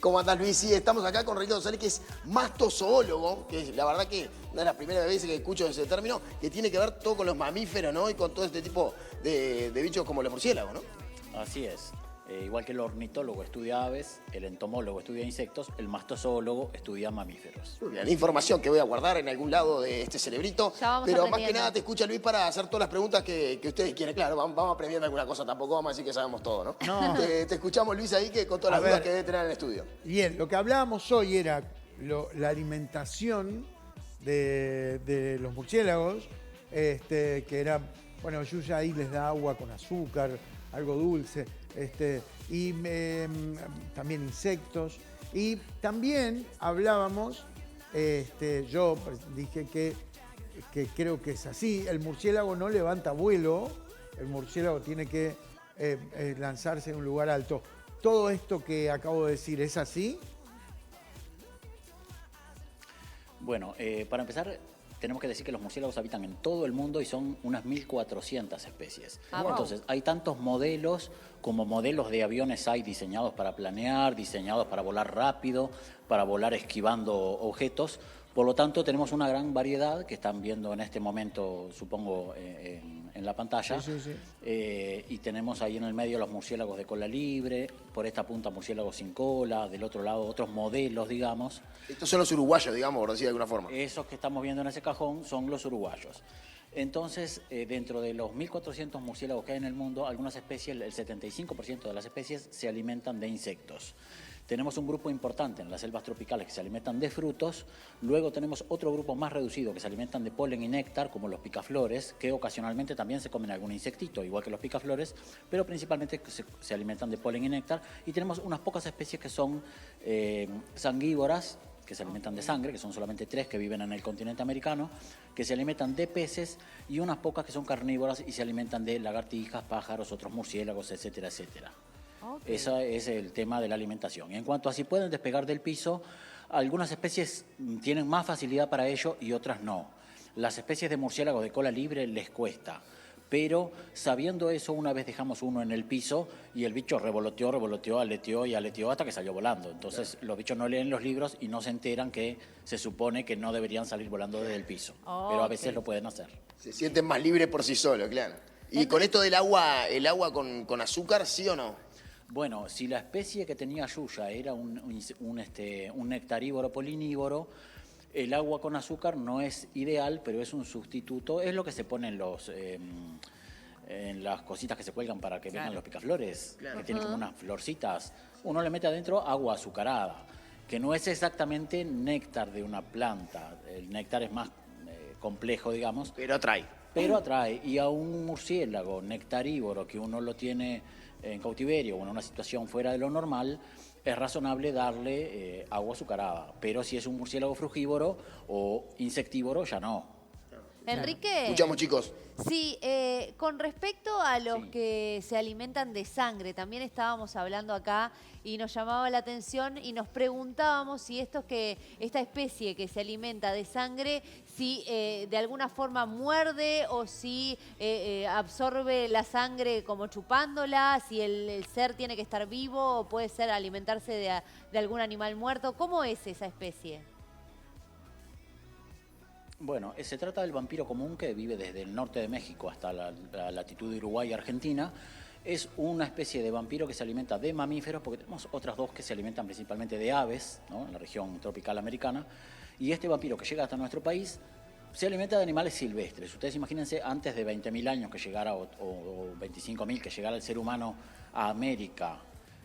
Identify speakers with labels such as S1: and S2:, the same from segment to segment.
S1: ¿Cómo andás, Luis? Sí, estamos acá con Ricardo González, que es mastozoólogo, que es la verdad que una de las primeras veces que escucho ese término, que tiene que ver todo con los mamíferos, ¿no? Y con todo este tipo de bichos como los murciélagos, ¿no?
S2: Así es. Igual que el ornitólogo estudia aves, el entomólogo estudia insectos, el mastozoólogo estudia mamíferos.
S1: Muy bien, información que voy a guardar en algún lado de este cerebrito. Pero más que nada te escucha Luis para hacer todas las preguntas que ustedes quieren. Claro, vamos aprendiendo alguna cosa, tampoco vamos a decir que sabemos todo, ¿no?
S3: No.
S1: Te escuchamos, Luis, ahí que con todas las dudas que debe tener en el estudio.
S3: Bien, lo que hablábamos hoy era la alimentación de los murciélagos, que era, bueno, Yuya ahí les da agua con azúcar, algo dulce, y también insectos. Y también hablábamos, yo dije que creo que es así, el murciélago no levanta vuelo, el murciélago tiene que lanzarse en un lugar alto. ¿Todo esto que acabo de decir es así?
S2: Bueno, para empezar, tenemos que decir que los murciélagos habitan en todo el mundo y son unas 1.400 especies. Entonces, hay tantos modelos como modelos de aviones hay diseñados para planear, diseñados para volar rápido, para volar esquivando objetos. Por lo tanto, tenemos una gran variedad que están viendo en este momento, supongo, en la pantalla.
S3: Sí, sí, sí.
S2: Y tenemos ahí en el medio los murciélagos de cola libre, por esta punta murciélagos sin cola, del otro lado otros modelos, digamos.
S1: Estos son los uruguayos, digamos, por decir de alguna forma.
S2: Esos que estamos viendo en ese cajón son los uruguayos. Entonces, dentro de los 1.400 murciélagos que hay en el mundo, algunas especies, el 75% de las especies se alimentan de insectos. Tenemos un grupo importante en las selvas tropicales que se alimentan de frutos. Luego tenemos otro grupo más reducido que se alimentan de polen y néctar, como los picaflores, que ocasionalmente también se comen algún insectito, igual que los picaflores, pero principalmente se alimentan de polen y néctar. Y tenemos unas pocas especies que son sanguívoras, que se alimentan de sangre, que son solamente 3 que viven en el continente americano, que se alimentan de peces, y unas pocas que son carnívoras y se alimentan de lagartijas, pájaros, otros murciélagos, etcétera, etcétera. Okay. Ese es el tema de la alimentación. Y en cuanto a si pueden despegar del piso, algunas especies tienen más facilidad para ello y otras no. Las especies de murciélagos de cola libre les cuesta. Pero sabiendo eso, una vez dejamos uno en el piso y el bicho revoloteó, aleteó y aleteó hasta que salió volando. Entonces los bichos no leen los libros y no se enteran que se supone que no deberían salir volando desde el piso. Pero a veces lo pueden hacer. Se
S1: sienten más libres por sí solos, claro. ¿Y con esto del agua, el agua con azúcar, sí o no?
S2: Bueno, si la especie que tenía Yuya era un nectarívoro polinívoro, el agua con azúcar no es ideal, pero es un sustituto. Es lo que se pone en las cositas que se cuelgan para que vengan los picaflores, que tienen como unas florcitas. Uno le mete adentro agua azucarada, que no es exactamente néctar de una planta. El néctar es más complejo, digamos.
S1: Pero atrae.
S2: Pero atrae. Y a un murciélago nectarívoro que uno lo tiene en cautiverio o en una situación fuera de lo normal, es razonable darle agua azucarada. Pero si es un murciélago frugívoro o insectívoro, ya no.
S4: Enrique.
S1: Escuchamos, chicos.
S4: Sí, con respecto a los que se alimentan de sangre, también estábamos hablando acá y nos llamaba la atención y nos preguntábamos si esta especie que se alimenta de sangre, si de alguna forma muerde o si absorbe la sangre como chupándola, si el ser tiene que estar vivo o puede ser alimentarse de algún animal muerto. ¿Cómo es esa especie?
S2: Bueno, se trata del vampiro común que vive desde el norte de México hasta la latitud de Uruguay y Argentina. Es una especie de vampiro que se alimenta de mamíferos, porque tenemos otras dos que se alimentan principalmente de aves, ¿no?, en la región tropical americana. Y este vampiro que llega hasta nuestro país se alimenta de animales silvestres. Ustedes imagínense, antes de 20.000 años que llegara, o 25.000, que llegara el ser humano a América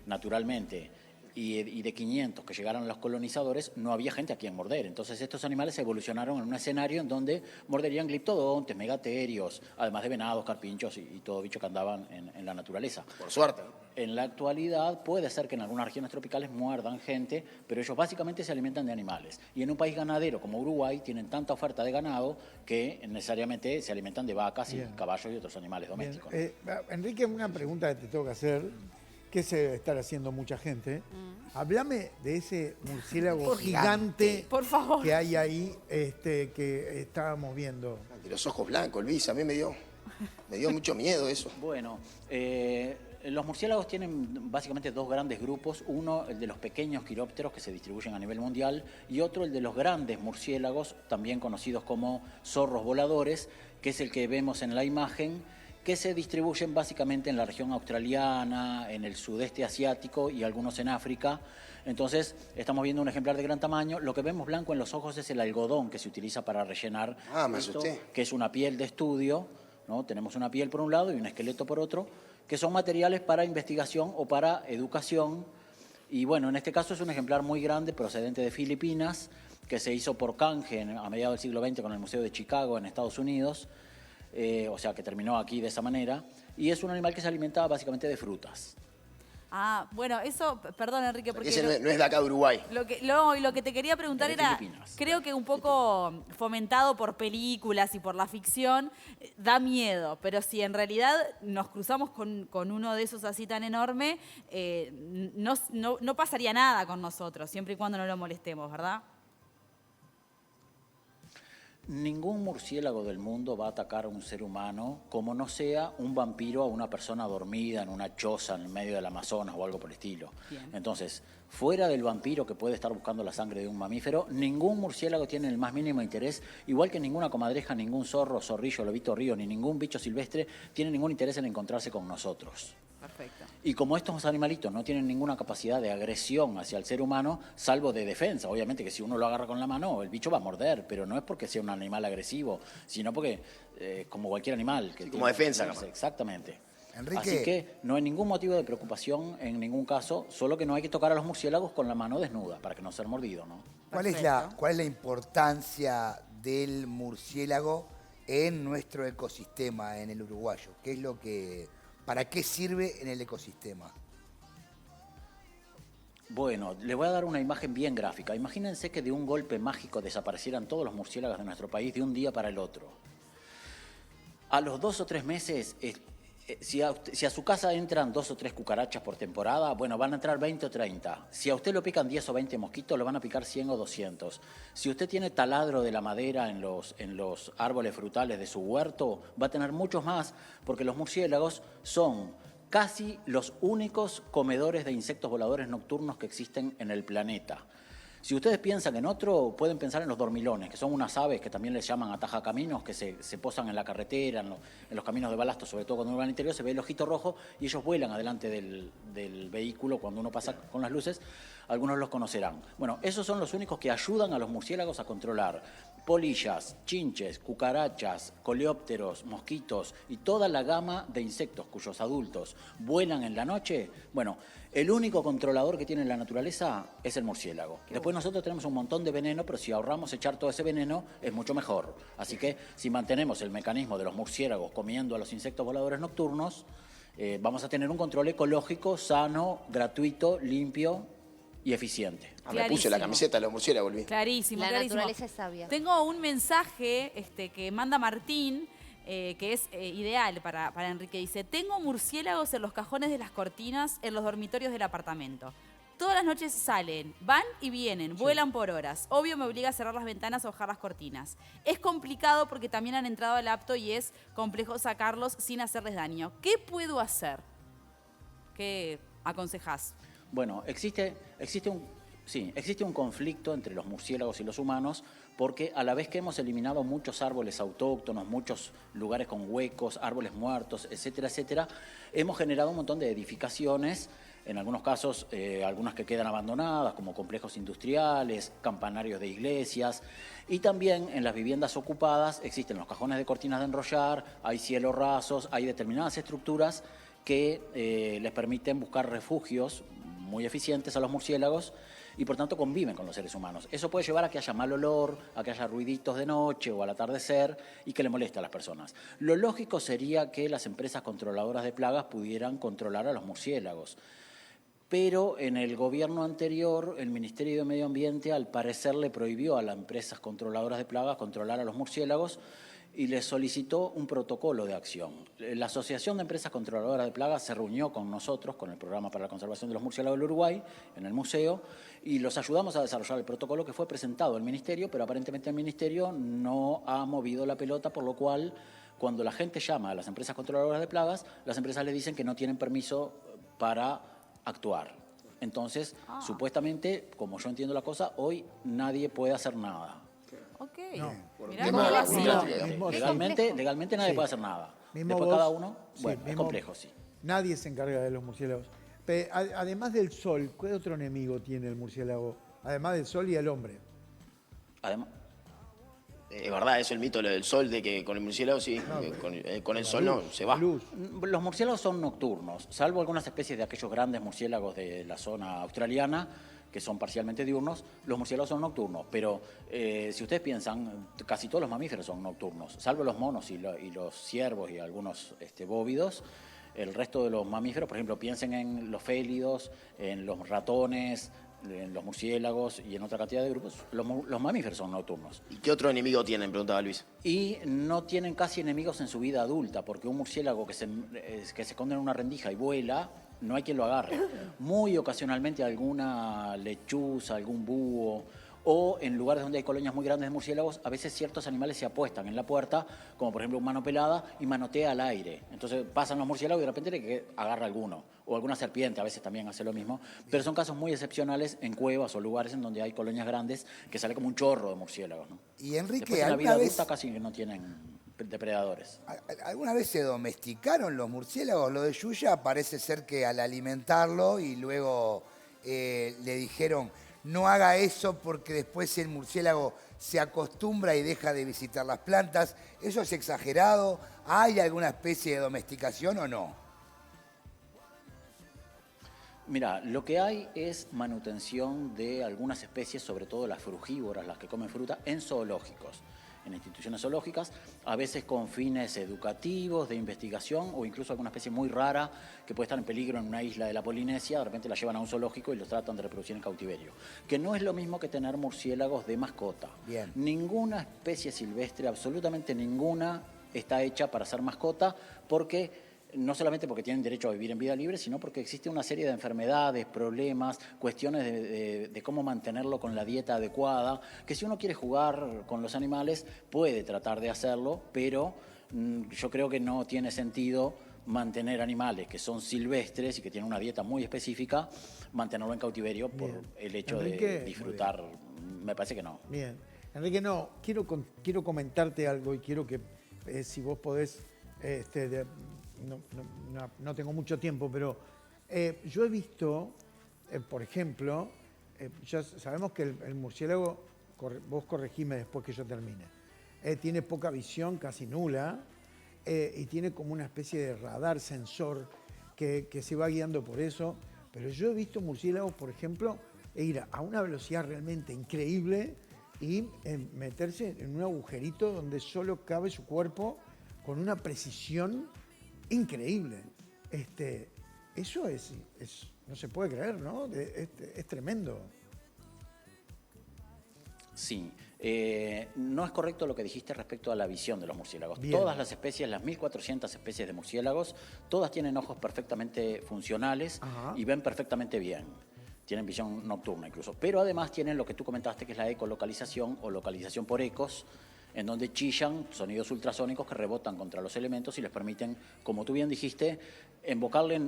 S2: naturalmente, y de 500 que llegaron los colonizadores, no había gente a quien morder. Entonces estos animales evolucionaron en un escenario en donde morderían gliptodontes, megaterios, además de venados, carpinchos y todo bicho que andaban en la naturaleza.
S1: Por suerte.
S2: En la actualidad puede ser que en algunas regiones tropicales muerdan gente, pero ellos básicamente se alimentan de animales. Y en un país ganadero como Uruguay tienen tanta oferta de ganado que necesariamente se alimentan de vacas y caballos y otros animales domésticos.
S3: Enrique, una pregunta que te tengo que hacer, que se debe estar haciendo mucha gente. Háblame de ese murciélago gigante,
S4: por favor,
S3: que hay ahí, que estábamos viendo.
S1: De los ojos blancos, Luis, a mí me dio mucho miedo eso.
S2: Bueno, Los murciélagos tienen básicamente dos grandes grupos. Uno, el de los pequeños quirópteros que se distribuyen a nivel mundial, y otro, el de los grandes murciélagos, también conocidos como zorros voladores, que es el que vemos en la imagen, que se distribuyen básicamente en la región australiana, en el sudeste asiático y algunos en África. Entonces, estamos viendo un ejemplar de gran tamaño. Lo que vemos blanco en los ojos es el algodón que se utiliza para rellenar
S1: Me
S2: esto,
S1: asusté.
S2: que es una piel de estudio, ¿no? Tenemos una piel por un lado y un esqueleto por otro, que son materiales para investigación o para educación. Y bueno, en este caso es un ejemplar muy grande procedente de Filipinas, que se hizo por canje a mediados del siglo XX con el Museo de Chicago en Estados Unidos. O sea, que terminó aquí de esa manera, y es un animal que se alimenta básicamente de frutas.
S5: Ah, bueno, eso, perdón Enrique, porque
S1: Ese no es de acá de Uruguay.
S5: lo que te quería preguntar
S2: De
S5: era,
S2: Filipinas.
S5: creo que un poco fomentado por películas y por la ficción, da miedo, pero si en realidad nos cruzamos con uno de esos así tan enorme, no pasaría nada con nosotros, siempre y cuando no lo molestemos, ¿verdad?
S2: Ningún murciélago del mundo va a atacar a un ser humano como no sea un vampiro a una persona dormida en una choza en el medio del Amazonas o algo por el estilo.
S5: Bien.
S2: Entonces, fuera del vampiro que puede estar buscando la sangre de un mamífero, ningún murciélago tiene el más mínimo interés, igual que ninguna comadreja, ningún zorro, zorrillo, lobito río, ni ningún bicho silvestre tiene ningún interés en encontrarse con nosotros.
S5: Perfecto.
S2: Y como estos animalitos no tienen ninguna capacidad de agresión hacia el ser humano, salvo de defensa, obviamente que si uno lo agarra con la mano, el bicho va a morder, pero no es porque sea un animal agresivo, sino porque, como cualquier animal... que
S1: como
S2: tiene que
S1: defensa,
S2: defenderse, exactamente.
S6: Enrique.
S2: Así que no hay ningún motivo de preocupación en ningún caso, solo que no hay que tocar a los murciélagos con la mano desnuda para que no ser mordido, ¿no?
S6: ¿Cuál es la importancia del murciélago en nuestro ecosistema, en el uruguayo? ¿Qué es lo que, para qué sirve en el ecosistema?
S2: Bueno, les voy a dar una imagen bien gráfica. Imagínense que de un golpe mágico desaparecieran todos los murciélagos de nuestro país de un día para el otro. A los 2 o 3 meses, si a su casa entran 2 o 3 cucarachas por temporada, bueno, van a entrar 20 o 30. Si a usted lo pican 10 o 20 mosquitos, lo van a picar 100 o 200. Si usted tiene taladro de la madera en los árboles frutales de su huerto, va a tener muchos más, porque los murciélagos son casi los únicos comedores de insectos voladores nocturnos que existen en el planeta. Si ustedes piensan en otro, pueden pensar en los dormilones, que son unas aves que también les llaman atajacaminos, que se posan en la carretera, en los caminos de balasto, sobre todo cuando uno va al interior, se ve el ojito rojo y ellos vuelan adelante del vehículo cuando uno pasa con las luces. Algunos los conocerán. Bueno, esos son los únicos que ayudan a los murciélagos a controlar polillas, chinches, cucarachas, coleópteros, mosquitos y toda la gama de insectos cuyos adultos vuelan en la noche. Bueno, el único controlador que tiene la naturaleza es el murciélago. Después nosotros tenemos un montón de veneno, pero si ahorramos echar todo ese veneno es mucho mejor. Así que si mantenemos el mecanismo de los murciélagos comiendo a los insectos voladores nocturnos, vamos a tener un control ecológico, sano, gratuito, limpio y eficiente.
S1: Me puse la camiseta de los murciélagos, volví.
S5: Clarísimo,
S4: La
S5: clarísimo.
S4: naturaleza es sabia.
S5: Tengo un mensaje que manda Martín, que es ideal para Enrique. Dice, tengo murciélagos en los cajones de las cortinas en los dormitorios del apartamento. Todas las noches salen, van y vienen, vuelan por horas. Obvio me obliga a cerrar las ventanas o bajar las cortinas. Es complicado porque también han entrado al apto y es complejo sacarlos sin hacerles daño. ¿Qué puedo hacer? ¿Qué aconsejás?
S2: Bueno, existe un conflicto entre los murciélagos y los humanos porque a la vez que hemos eliminado muchos árboles autóctonos, muchos lugares con huecos, árboles muertos, etcétera, etcétera, hemos generado un montón de edificaciones, en algunos casos algunas que quedan abandonadas, como complejos industriales, campanarios de iglesias, y también en las viviendas ocupadas existen los cajones de cortinas de enrollar, hay cielos rasos, hay determinadas estructuras que les permiten buscar refugios muy eficientes a los murciélagos y por tanto conviven con los seres humanos. Eso puede llevar a que haya mal olor, a que haya ruiditos de noche o al atardecer y que le moleste a las personas. Lo lógico sería que las empresas controladoras de plagas pudieran controlar a los murciélagos. Pero en el gobierno anterior, el Ministerio de Medio Ambiente al parecer le prohibió a las empresas controladoras de plagas controlar a los murciélagos y les solicitó un protocolo de acción. La Asociación de Empresas Controladoras de Plagas se reunió con nosotros, con el Programa para la Conservación de los Murciélagos del Uruguay, en el museo, y los ayudamos a desarrollar el protocolo que fue presentado al Ministerio, pero aparentemente el Ministerio no ha movido la pelota, por lo cual Cuando la gente llama a las empresas controladoras de plagas, las empresas le dicen que no tienen permiso para actuar. Entonces, supuestamente, como yo entiendo la cosa, hoy nadie puede hacer nada.
S5: Ok.
S3: No.
S5: Mirá,
S1: Mismo-
S5: no lo hacía.
S3: mismo-
S2: Legalmente nadie
S3: Sí.
S2: puede hacer nada.
S3: Mismo
S2: Después
S3: vos-
S2: cada uno,
S3: sí,
S2: bueno, es
S3: mismo-
S2: complejo, sí.
S3: Nadie se encarga de los murciélagos. Además del sol, ¿qué otro enemigo tiene el murciélago? Además del sol y el hombre.
S2: Además,
S1: Es verdad, eso es el mito lo del sol, de que con el murciélago sí, con el sol no, se va.
S3: Luz.
S2: los murciélagos son nocturnos, salvo algunas especies de aquellos grandes murciélagos de la zona australiana, que son parcialmente diurnos, los murciélagos son nocturnos. Pero si ustedes piensan, casi todos los mamíferos son nocturnos, salvo los monos y los ciervos y algunos bóvidos. El resto de los mamíferos, por ejemplo, piensen en los félidos, en los ratones, en los murciélagos y en otra cantidad de grupos. Los mamíferos son nocturnos.
S1: ¿Y qué otro enemigo tienen? Preguntaba Luis.
S2: Y no tienen casi enemigos en su vida adulta, porque un murciélago que se esconde en una rendija y vuela, no hay quien lo agarre. Muy ocasionalmente alguna lechuza, algún búho, o en lugares donde hay colonias muy grandes de murciélagos, a veces ciertos animales se apuestan en la puerta, como por ejemplo un mano pelada, y manotea al aire. Entonces pasan los murciélagos y de repente le agarra alguno. O alguna serpiente a veces también hace lo mismo. Pero son casos muy excepcionales en cuevas o lugares en donde hay colonias grandes que sale como un chorro de murciélagos, ¿no?
S6: Y Enrique,
S2: Después en la vida
S6: ¿alguna vez,
S2: adulta casi que no tienen depredadores.
S6: alguna vez se domesticaron los murciélagos? Lo de Yuya parece ser que al alimentarlo y luego le dijeron no haga eso porque después el murciélago se acostumbra y deja de visitar las plantas. ¿Eso es exagerado? ¿Hay alguna especie de domesticación o no?
S2: Mira, lo que hay es manutención de algunas especies, sobre todo las frugívoras, las que comen fruta, en zoológicos, en instituciones zoológicas, a veces con fines educativos, de investigación, o incluso alguna especie muy rara que puede estar en peligro en una isla de la Polinesia, de repente la llevan a un zoológico y los tratan de reproducir en cautiverio. Que no es lo mismo que tener murciélagos de mascota.
S6: Bien.
S2: Ninguna especie silvestre, absolutamente ninguna, está hecha para ser mascota, porque no solamente porque tienen derecho a vivir en vida libre, sino porque existe una serie de enfermedades, problemas, cuestiones de cómo mantenerlo con la dieta adecuada, que si uno quiere jugar con los animales puede tratar de hacerlo, pero yo creo que no tiene sentido mantener animales que son silvestres y que tienen una dieta muy específica, mantenerlo en cautiverio por
S3: Bien.
S2: el hecho
S3: Enrique,
S2: de disfrutar. Me parece que no.
S3: Bien. Enrique, no, quiero comentarte algo y quiero que, si vos podés, no tengo mucho tiempo, pero yo he visto, por ejemplo, ya sabemos que el murciélago, vos corregime después que yo termine, tiene poca visión, casi nula, y tiene como una especie de radar sensor que se va guiando por eso, pero yo he visto murciélagos, por ejemplo, ir a una velocidad realmente increíble y meterse en un agujerito donde solo cabe su cuerpo con una precisión increíble. Eso no se puede creer, ¿no? Es tremendo.
S2: Sí, no es correcto lo que dijiste respecto a la visión de los murciélagos.
S3: Bien.
S2: Todas las especies, las 1.400 especies de murciélagos, todas tienen ojos perfectamente funcionales.
S3: Ajá.
S2: Y ven perfectamente bien. Tienen visión nocturna incluso. Pero además tienen lo que tú comentaste, que es la ecolocalización o localización por ecos, en donde chillan sonidos ultrasónicos que rebotan contra los elementos y les permiten, como tú bien dijiste,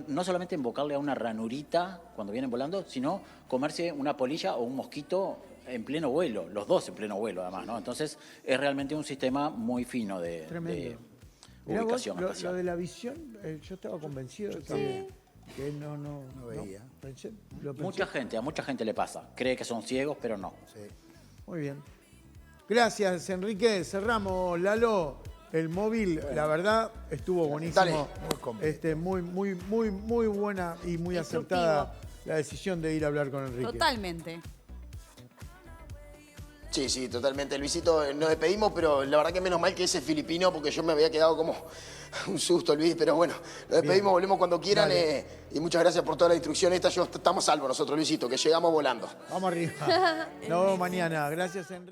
S2: no solamente invocarle a una ranurita cuando vienen volando, sino comerse una polilla o un mosquito en pleno vuelo, los dos en pleno vuelo además, ¿no? Entonces es realmente un sistema muy fino de
S3: Tremendo. Mirá vos,
S2: ubicación
S3: lo
S2: espacial.
S3: de la visión, yo estaba convencido de que no
S6: veía.
S3: Lo pensé.
S2: A mucha gente le pasa. Cree que son ciegos, pero no.
S6: Sí.
S3: Muy bien. Gracias, Enrique. Cerramos, Lalo. El móvil, la verdad, estuvo buenísimo.
S1: Dale.
S6: Muy completo.
S3: Muy buena y muy
S5: Instructivo.
S3: acertada la decisión de ir a hablar con Enrique.
S5: Totalmente.
S1: Sí, totalmente. Luisito, nos despedimos, pero la verdad que menos mal que ese es filipino, porque yo me había quedado como un susto, Luis. Pero bueno, nos despedimos,
S3: Bien.
S1: volvemos cuando quieran.
S3: Dale.
S1: Y muchas gracias por toda la instrucción esta. Estamos salvos nosotros, Luisito, que llegamos volando.
S3: Vamos arriba. Nos vemos mañana. Gracias, Enrique.